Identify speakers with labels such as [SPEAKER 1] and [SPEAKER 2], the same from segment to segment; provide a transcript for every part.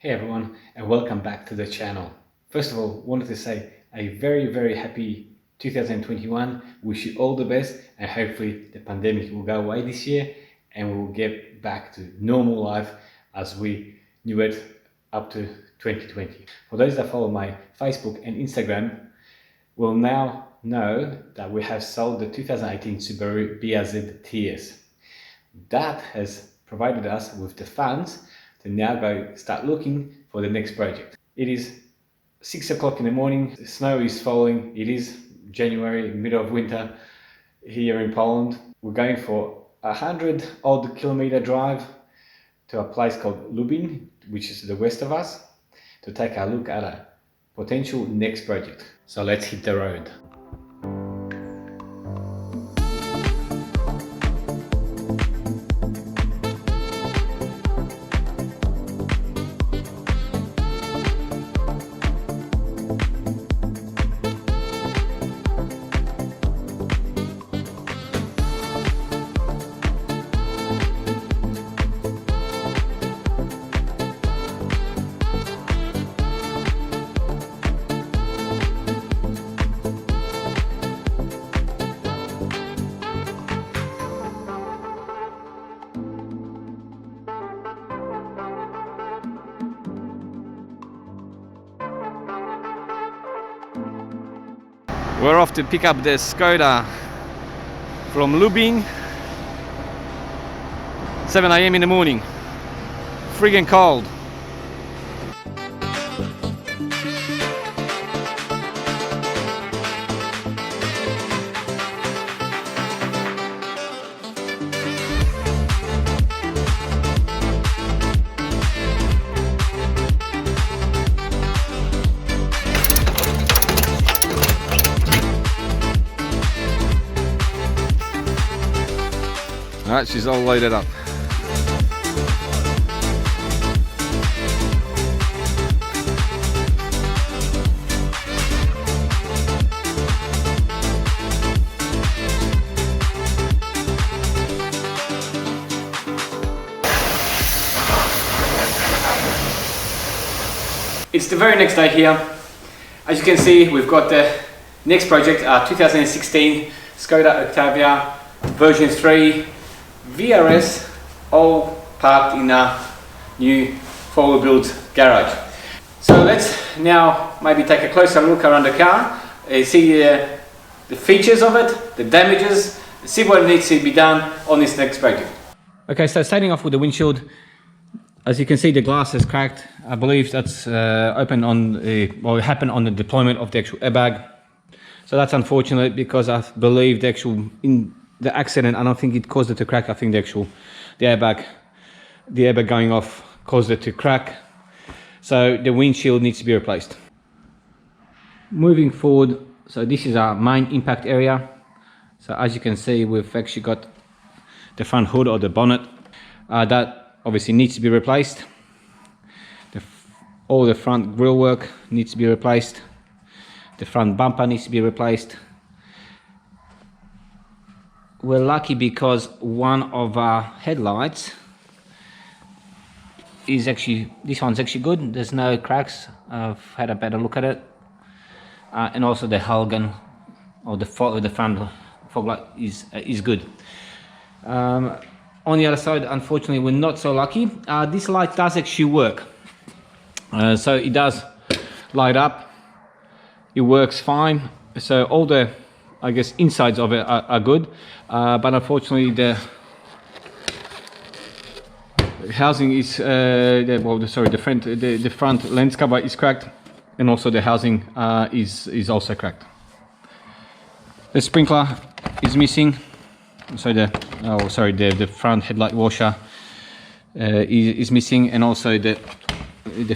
[SPEAKER 1] Hey everyone, and welcome back to the channel. First of all, wanted to say a very happy 2021. Wish you all the best, and hopefully the pandemic will go away this year and we'll get back to normal life as we knew it up to 2020. For those that follow my Facebook and Instagram will now know that we have sold the 2018 Subaru BRZ TS. That has provided us with the funds to now go start looking for the next project. It is 6 o'clock in the morning, the snow is falling, it is January, middle of winter here in Poland. We're going for 100 odd kilometer drive to a place called Lubin, which is to the west of us, to take a look at a potential next project. So let's hit the road. We're off to pick up the Skoda from Lubin. 7 AM in the morning. Friggin' cold. Alright, she's all loaded up. It's the very next day here. As you can see, we've got the next project, 2016 Skoda Octavia version 3 VRS, all parked in a new forward built garage. So let's now maybe take a closer look around the car, see the features of it, the damages, see what needs to be done on this next project. Okay, so starting off with the windshield, as you can see the glass is cracked. I believe that's open on well, it happened on the deployment of the actual airbag. So that's unfortunate because I believe the accident, I don't think it caused it to crack. I think the airbag going off caused it to crack. So the windshield needs to be replaced. Moving forward, so this is our main impact area. So as you can see, we've actually got the front hood or the bonnet. That obviously needs to be replaced. All the front grille work needs to be replaced. The front bumper needs to be replaced. We're lucky because one of our headlights is actually, this one's actually good. There's no cracks. I've had a better look at it. And also the Halgan or the front fog light is good. On the other side, unfortunately, we're not so lucky. This light does actually work. So it does light up. It works fine. So all the, I guess, insides of it are good, but unfortunately the housing is the front lens cover is cracked, and also the housing is also cracked. The sprinkler is missing, so the front headlight washer is missing, and also the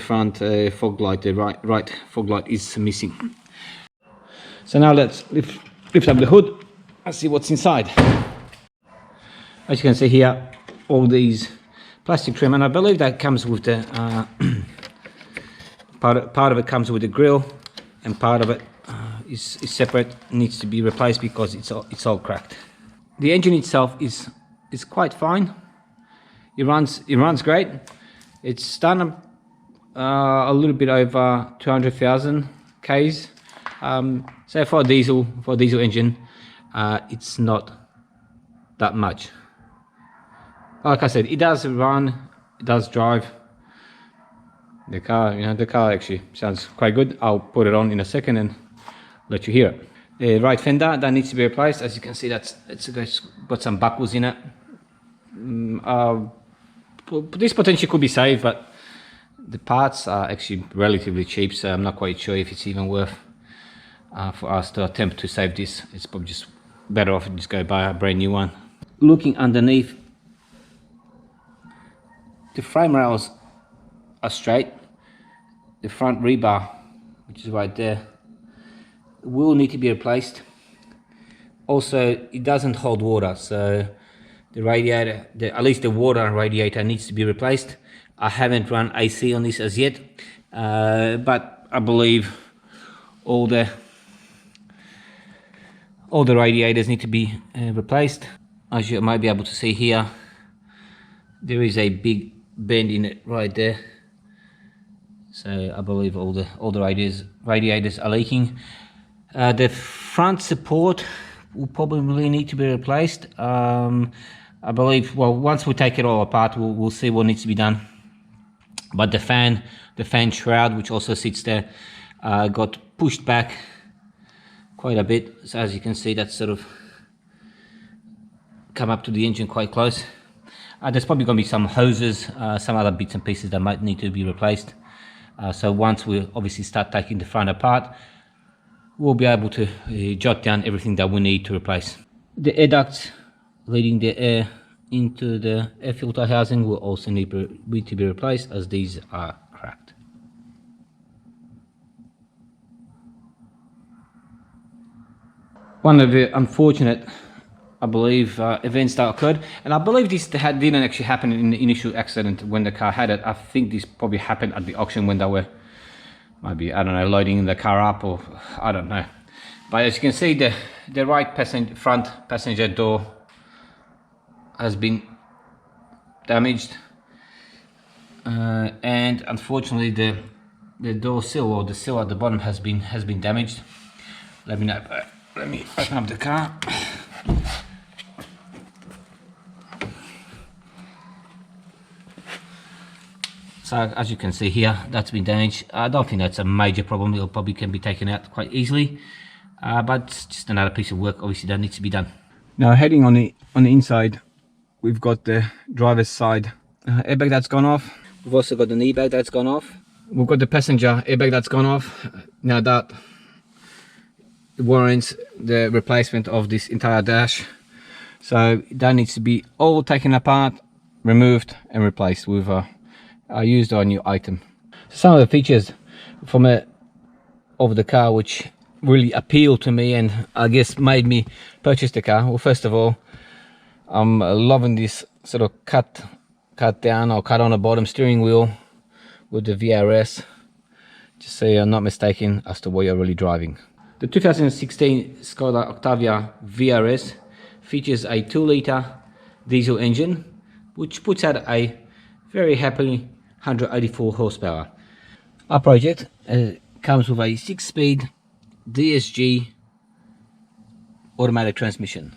[SPEAKER 1] front fog light, the right fog light is missing. So now let's lift up the hood and see what's inside. As you can see here, all these plastic trim, and I believe that comes with the part of it comes with the grille, and part of it is separate, needs to be replaced because it's all cracked. The engine itself is quite fine. It runs great. It's done a little bit over 200,000 Ks. So for a diesel engine, it's not that much. Like I said, it does run, it does drive. The car, the car actually sounds quite good. I'll put it on in a second and let you hear it. The right fender that needs to be replaced. As you can see, it's got some buckles in it. This potentially could be saved, but the parts are actually relatively cheap, so I'm not quite sure if it's even worth for us to attempt to save this. It's probably just better off just go buy a brand new one. Looking underneath, the frame rails are straight. The front rebar, which is right there, will need to be replaced. Also, it doesn't hold water, so the radiator, at least the water radiator, needs to be replaced. I haven't run AC on this as yet, but I believe all the radiators need to be replaced. As you might be able to see here, there is a big bend in it right there. So I believe all the radiators are leaking. The front support will probably need to be replaced. I believe, well, once we take it all apart, we'll see what needs to be done. But the fan shroud, which also sits there, got pushed back quite a bit. So as you can see, that's sort of come up to the engine quite close. There's probably going to be some hoses, some other bits and pieces that might need to be replaced. So once we obviously start taking the front apart, we'll be able to jot down everything that we need to replace. The air ducts leading the air into the air filter housing will also need to be replaced, as these are cracked. One of the unfortunate, I believe, events that occurred, and I believe this didn't actually happen in the initial accident when the car had it. I think this probably happened at the auction when they were, maybe, I don't know, loading the car up, or I don't know. But as you can see, the right front passenger door has been damaged, and unfortunately the door sill, or the sill at the bottom, has been damaged. Let me open up the car. So as you can see here, that's been damaged. I don't think that's a major problem. It probably can be taken out quite easily, but it's just another piece of work obviously that needs to be done. Now heading on the inside, we've got the driver's side airbag that's gone off. We've also got the knee bag that's gone off. We've got the passenger airbag that's gone off. Now that warrants the replacement of this entire dash, so that needs to be all taken apart, removed and replaced with I used our new item. Some of the features from of the car which really appealed to me and I guess made me purchase the car. Well, first of all, I'm loving this sort of cut down or cut on the bottom steering wheel with the VRS, just so you're not mistaken as to what you're really driving. The 2016 Skoda Octavia VRS features a 2-litre diesel engine, which puts out a very happy 184 horsepower. Our project comes with a 6-speed DSG automatic transmission.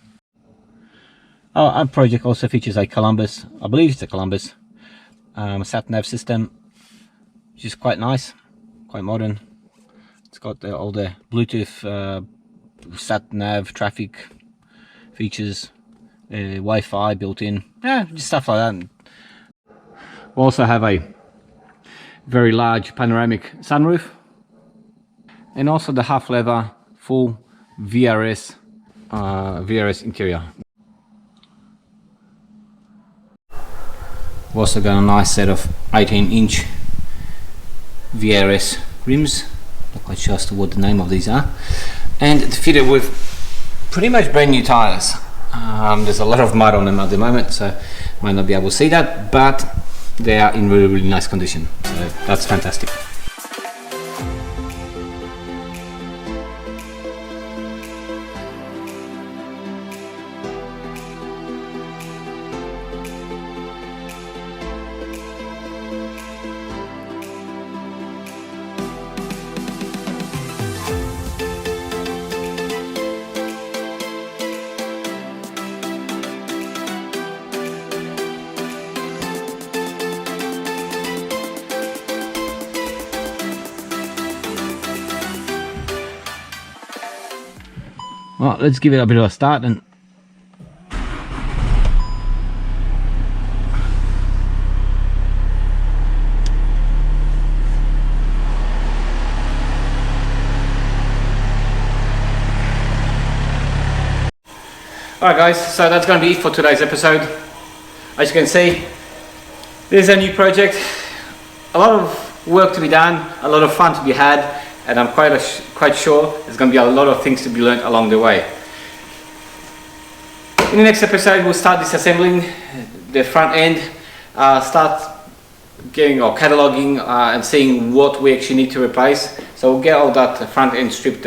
[SPEAKER 1] Our project also features a Columbus, I believe it's a Columbus, sat-nav system, which is quite nice, quite modern. It's got all the Bluetooth, sat-nav, traffic features, Wi-Fi built in, just stuff like that. We also have a very large panoramic sunroof, and also the half leather full VRS interior. We've also got a nice set of 18-inch VRS rims. Not quite sure as to what the name of these are, and it's fitted with pretty much brand new tires. There's a lot of mud on them at the moment, so might not be able to see that, but they are in really nice condition, so that's fantastic. Well, let's give it a bit of a start and alright guys, so that's going to be it for today's episode. As you can see, this is a new project, a lot of work to be done, a lot of fun to be had, and I'm quite sure there's going to be a lot of things to be learned along the way. In the next episode we'll start disassembling the front end, start getting or cataloging and seeing what we actually need to replace. So we'll get all that front end stripped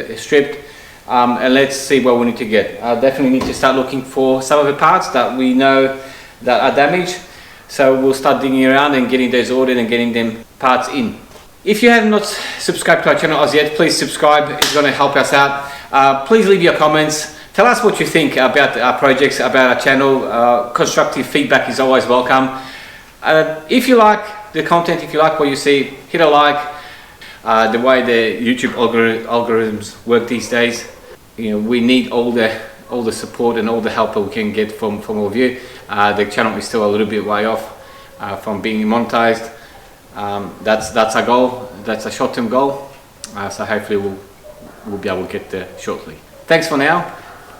[SPEAKER 1] and let's see what we need to get. I definitely need to start looking for some of the parts that we know that are damaged. So we'll start digging around and getting those ordered and getting them parts in. If you have not subscribed to our channel as yet, please subscribe. It's going to help us out. Please leave your comments. Tell us what you think about our projects, about our channel. Constructive feedback is always welcome. If you like the content, if you like what you see, hit a like. The way the YouTube algorithms work these days, you know, we need all the support and all the help that we can get from all of you. The channel is still a little bit way off from being monetized. That's our goal. That's a short-term goal. So hopefully we'll be able to get there shortly. Thanks for now,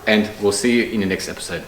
[SPEAKER 1] and we'll see you in the next episode.